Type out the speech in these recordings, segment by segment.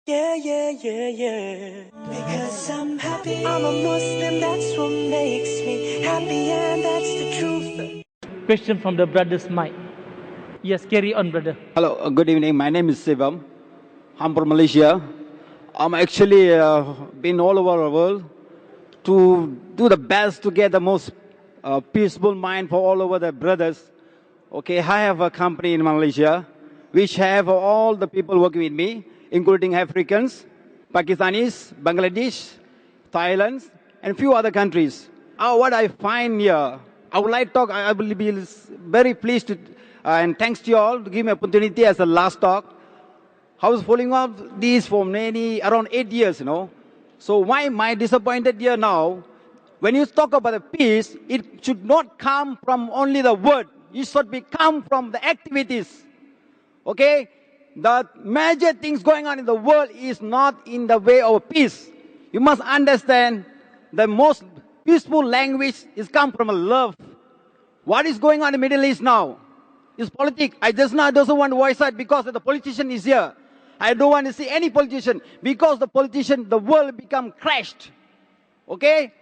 Yeah, yeah, yeah, yeah. Because I'm happy. I'm a Muslim, that's what makes me happy, and that's the truth. Question from the brother's mic. Yes, carry on, brother. Hello, good evening. My name is Sivam. I'm from Malaysia. I'm actually been all over the world to do the best to get the most peaceful mind for all over the brothers. Okay, I have a company in Malaysia which have all the people working with me, including Africans, Pakistanis, Bangladesh, Thailand, and few other countries. What I find here, I would like to talk, I will be very pleased to, and thanks to you all to give me opportunity as the last talk. I was following up these for around 8 years, So why am I disappointed here now? When you talk about the peace, it should not come from only the word. It should come from the activities. Okay? The major things going on in the world is not in the way of peace. You must understand the most peaceful language is come from love. What is going on in the Middle East now is politics. I just now doesn't want to voice out because the politician is here. I don't want to see any politician because the politician, the world become crashed. Okay?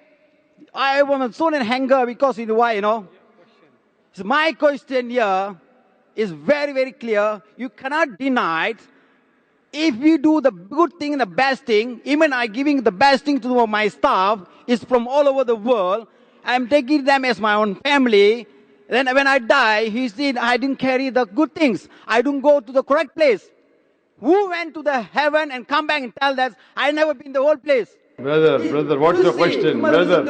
I am so in anger because why, So my question here is very, very clear. You cannot deny it. If we do the good thing, the best thing, even I giving the best thing to my staff is from all over the world. I'm taking them as my own family. Then when I die, he said, I didn't carry the good things. I don't go to the correct place. Who went to the heaven and come back and tell that I never been the whole place? Brother, what's your question? Brother,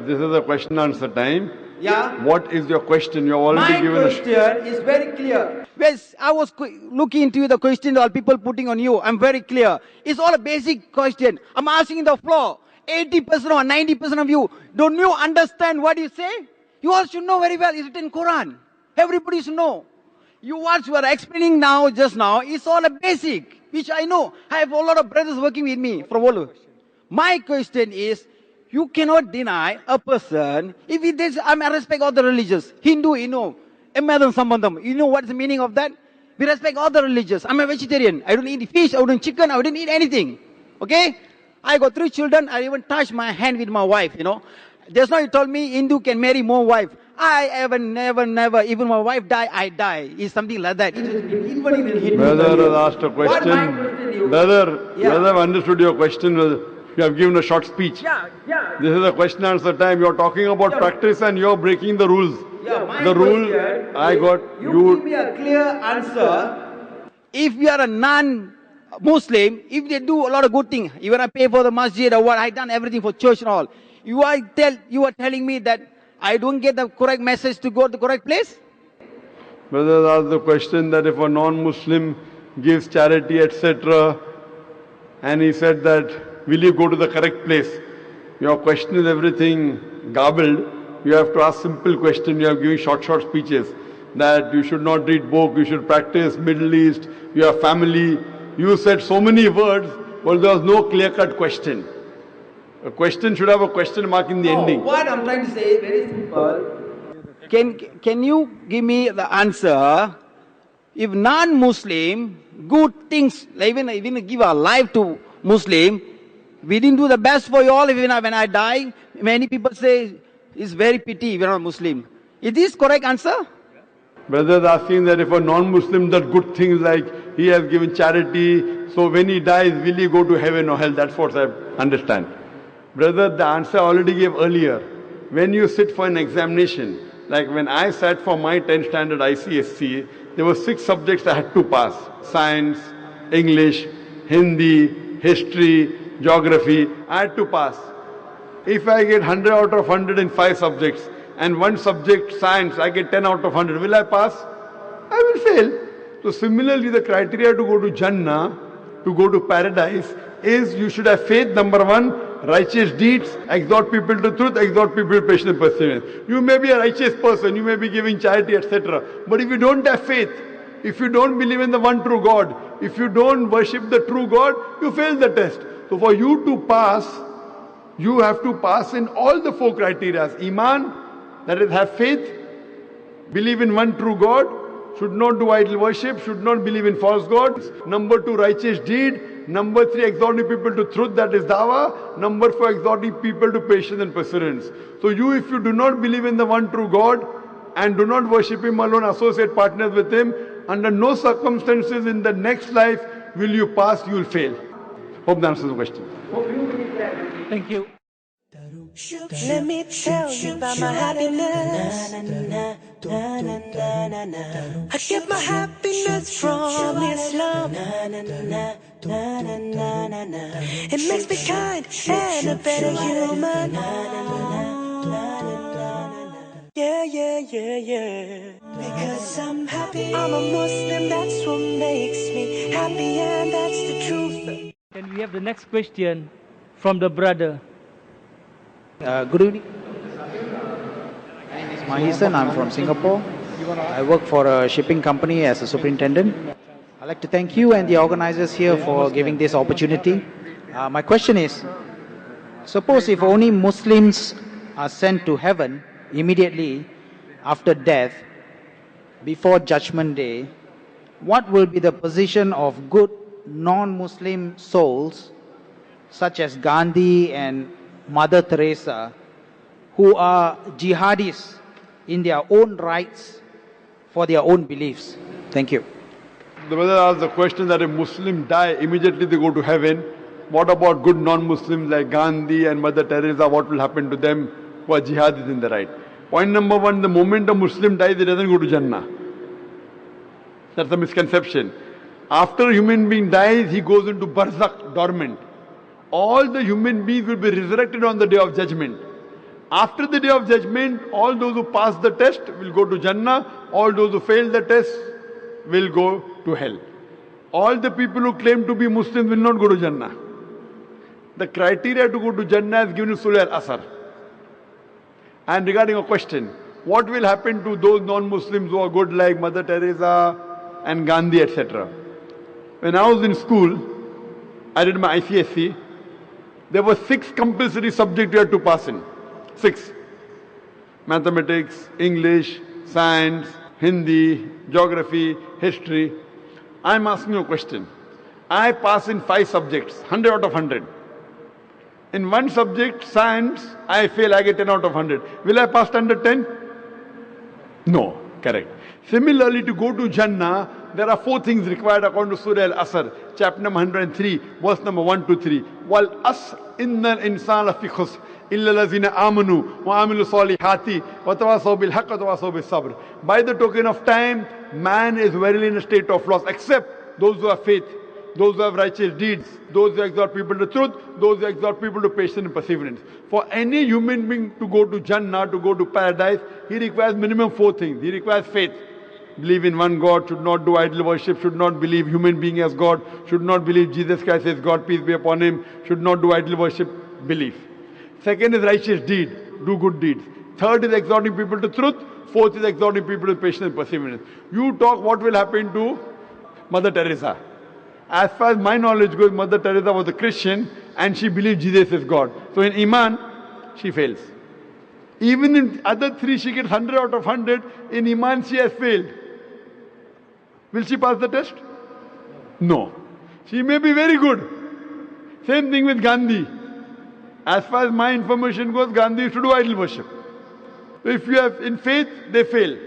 this is a question answer time. Yeah. What is your question? You have already given My question is very clear. Yes, I was looking into the question all people putting on you. I'm very clear. It's all a basic question. I'm asking the floor. 80% or 90% of you, don't you understand what you say? You all should know very well. It's written in Quran. Everybody should know. What you are explaining now, just now, is all a basic, which I know. I have a lot of brothers working with me from all over. My question is, you cannot deny a person, if it is, I respect all the religions. Hindu, Emadam Sambandam, you know what's the meaning of that? We respect all the religions. I'm a vegetarian. I don't eat fish, I don't eat chicken, I don't eat anything. Okay? I got 3 children, I even touch my hand with my wife, Just now you told me Hindu can marry more wives. I ever, never, even my wife die, I die. It's something like that. Brother has asked a question. Brother, I've understood your question. You have given a short speech. This is a question answer time. You're talking about practice and you're breaking the rules. The rule I got. You give me a clear answer. If you are a non-Muslim, if they do a lot of good things, even I pay for the masjid or what, I done everything for church and all. You are telling me that I don't get the correct message to go to the correct place? Brother asked the question that if a non-Muslim gives charity, etc., and he said that, will you go to the correct place? Your question is everything garbled. You have to ask simple question. You have given short speeches that you should not read book, you should practice Middle East, you have family. You said so many words, but there was no clear-cut question. A question should have a question mark in the ending. What I'm trying to say, very simple. Can you give me the answer? If non-Muslim, good things, even give our life to Muslim, we didn't do the best for you all. Even when I die, many people say, it's very pity we're not Muslim. Is this correct answer? Brother is asking that if a non-Muslim does good things like he has given charity, so when he dies, will he go to heaven or hell? That's what I understand. Brother, the answer I already gave earlier. When you sit for an examination, like when I sat for my 10th standard ICSC, there were 6 subjects I had to pass. Science, English, Hindi, history, geography. I had to pass. If I get 100 out of 100 in 5 subjects, and one subject, science, I get 10 out of 100, will I pass? I will fail. So similarly, the criteria to go to Jannah, to go to paradise, is you should have faith, number 1, righteous deeds, exhort people to truth, exhort people to patience and perseverance. You may be a righteous person, you may be giving charity, etc. But if you don't have faith, if you don't believe in the one true God, if you don't worship the true God, you fail the test. So for you to pass, you have to pass in all the 4 criteria. Iman, that is have faith, believe in one true God, should not do idol worship, should not believe in false gods. Number 2, righteous deed. Number 3, exhorting people to truth, that is dawah. Number 4, exhorting people to patience and perseverance. So you, if you do not believe in the one true God and do not worship Him alone, associate partners with Him, under no circumstances in the next life will you pass, you will fail. Hope that answers the question. Thank you. Let me tell you about my happiness. I get my happiness from Islam. It makes me kind and a better human. Yeah, yeah, yeah, yeah. Because I'm happy. I'm a Muslim, that's what makes me happy, and that's the truth. Can we have the next question from the brother? Good evening. My name is Mahisan. I'm from Singapore. I work for a shipping company as a superintendent. I'd like to thank you and the organizers here for giving this opportunity. My question is, suppose if only Muslims are sent to heaven immediately after death, before Judgment Day, what will be the position of good non-Muslim souls such as Gandhi and Mother Teresa, who are jihadis in their own rights for their own beliefs? Thank you. The brother asked the question that if Muslims die, immediately they go to heaven. What about good non-Muslims like Gandhi and Mother Teresa? What will happen to them who are jihadis in the right? Point number 1, the moment a Muslim dies, he doesn't go to Jannah. That's a misconception. After a human being dies, he goes into barzakh, dormant. All the human beings will be resurrected on the day of judgment. After the day of judgment, all those who pass the test will go to Jannah. All those who fail the test will go to hell. All the people who claim to be Muslims will not go to Jannah. The criteria to go to Jannah is given in Surah Al-Asr. And regarding a question, what will happen to those non-Muslims who are good like Mother Teresa and Gandhi, etc.? When I was in school, I did my ICSE. There were 6 compulsory subjects you had to pass in. 6. Mathematics, English, Science, Hindi, Geography, History. I'm asking you a question. I pass in 5 subjects, 100 out of 100. In one subject, Science, I fail, I get 10 out of 100. Will I pass standard 10? No, correct. Similarly, to go to Jannah, there are 4 things required according to Surah Al-Asr, chapter number 103, verse number 1 to 3. Wal as innal insana fi khusr illa allazina amanu wa amilu salihati wa tawasaw bil haqq wa tawasaw bis sabr. By the token of time, man is verily in a state of loss, except those who have faith, those who have righteous deeds, those who exhort people to truth, those who exhort people to patience and perseverance. For any human being to go to Jannah, to go to paradise, he requires minimum 4 things. He requires faith. Believe in one God, should not do idol worship, should not believe human being as God, should not believe Jesus Christ as God, peace be upon Him, should not do idol worship, belief. Second is righteous deed, do good deeds. Third is exhorting people to truth. Fourth is exhorting people to patience and perseverance. You talk what will happen to Mother Teresa. As far as my knowledge goes, Mother Teresa was a Christian and she believed Jesus is God. So in Iman, she fails. Even in other 3, she gets 100 out of 100. In Iman, she has failed. Will she pass the test? No. She may be very good. Same thing with Gandhi. As far as my information goes, Gandhi used to do idol worship. So if you have in faith, they fail.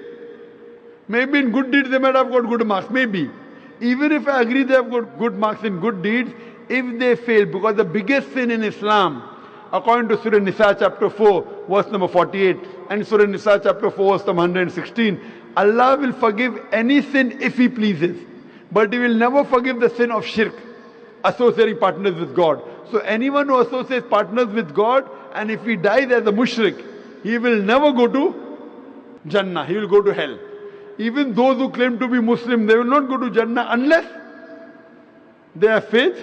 Maybe in good deeds, they might have got good marks. Maybe. Even if I agree they have got good marks in good deeds, if they fail, because the biggest sin in Islam, according to Surah Nisa chapter 4, verse number 48, and Surah Nisa chapter 4, verse number 116, Allah will forgive any sin if He pleases. But He will never forgive the sin of shirk, associating partners with God. So anyone who associates partners with God, and if he dies as a mushrik, he will never go to Jannah, he will go to hell. Even those who claim to be Muslim, they will not go to Jannah unless they have faith,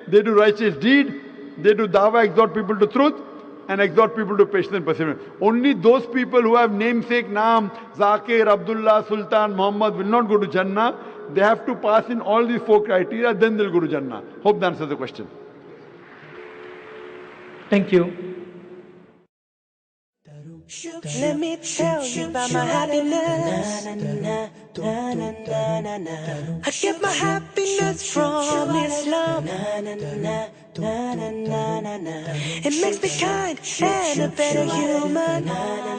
they do righteous deed, they do dawah, exhort people to truth, and exhort people to patience and perseverance. Only those people who have namesake, Naam, Zakir, Abdullah, Sultan, Muhammad will not go to Jannah. They have to pass in all these 4 criteria, then they'll go to Jannah. Hope that answers the question. Thank you. Let me tell you about my happiness. I get my happiness from Islam. It makes me kind and a better human.